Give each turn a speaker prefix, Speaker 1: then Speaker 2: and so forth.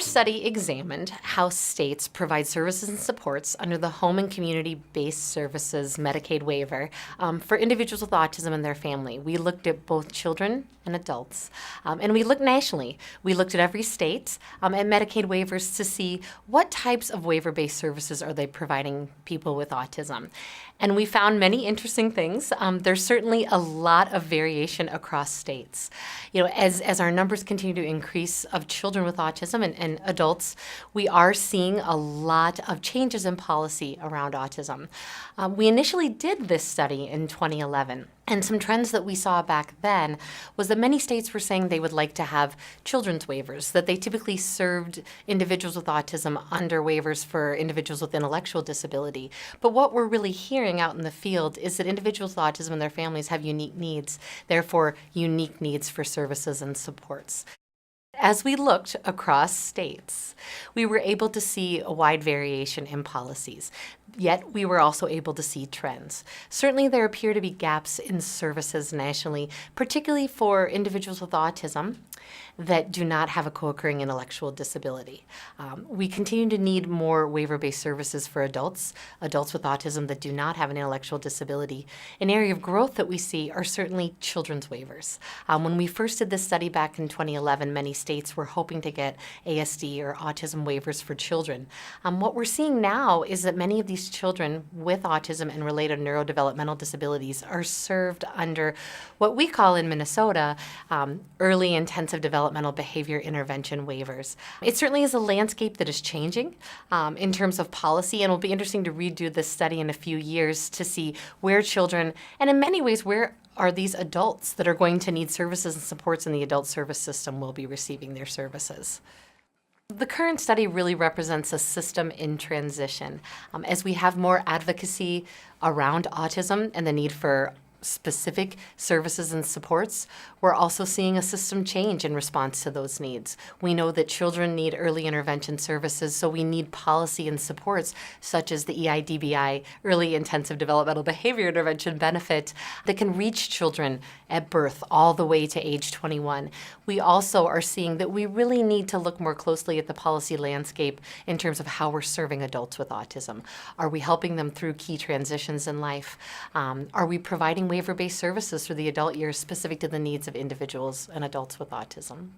Speaker 1: study examined how states provide services and supports under the Home and Community-Based Services Medicaid waiver for individuals with autism and their family. We looked at both children and adults, and we looked nationally. We looked at every state at Medicaid waivers to see what types of waiver-based services are they providing people with autism. And we found many interesting things. There's certainly a lot of variation across states. You know, as our numbers continue to increase of children with autism and adults, we are seeing a lot of changes in policy around autism. We initially did this study in 2011. And some trends that we saw back then was that many states were saying they would like to have children's waivers, that they typically served individuals with autism under waivers for individuals with intellectual disability. But what we're really hearing out in the field is that individuals with autism and their families have unique needs, therefore unique needs for services and supports. As we looked across states, we were able to see a wide variation in policies, yet we were also able to see trends. Certainly there appear to be gaps in services nationally, particularly for individuals with autism that do not have a co-occurring intellectual disability. We continue to need more waiver-based services for adults with autism that do not have an intellectual disability. An area of growth that we see are certainly children's waivers. When we first did this study back in 2011, many states were hoping to get ASD or autism waivers for children. What we're seeing now is that many of these children with autism and related neurodevelopmental disabilities are served under what we call in Minnesota early intensive developmental behavior intervention waivers. It certainly is a landscape that is changing in terms of policy, and it'll be interesting to redo this study in a few years to see where children, and in many ways where are these adults that are going to need services and supports in the adult service system will be receiving their services. The current study really represents a system in transition. As we have more advocacy around autism and the need for specific services and supports, we're also seeing a system change in response to those needs. We know that children need early intervention services, so we need policy and supports such as the EIDBI, Early Intensive Developmental Behavior Intervention benefit, that can reach children at birth all the way to age 21. We also are seeing that we really need to look more closely at the policy landscape in terms of how we're serving adults with autism. Are we helping them through key transitions in life? Are we providing waiver-based services through the adult years specific to the needs of individuals and adults with autism?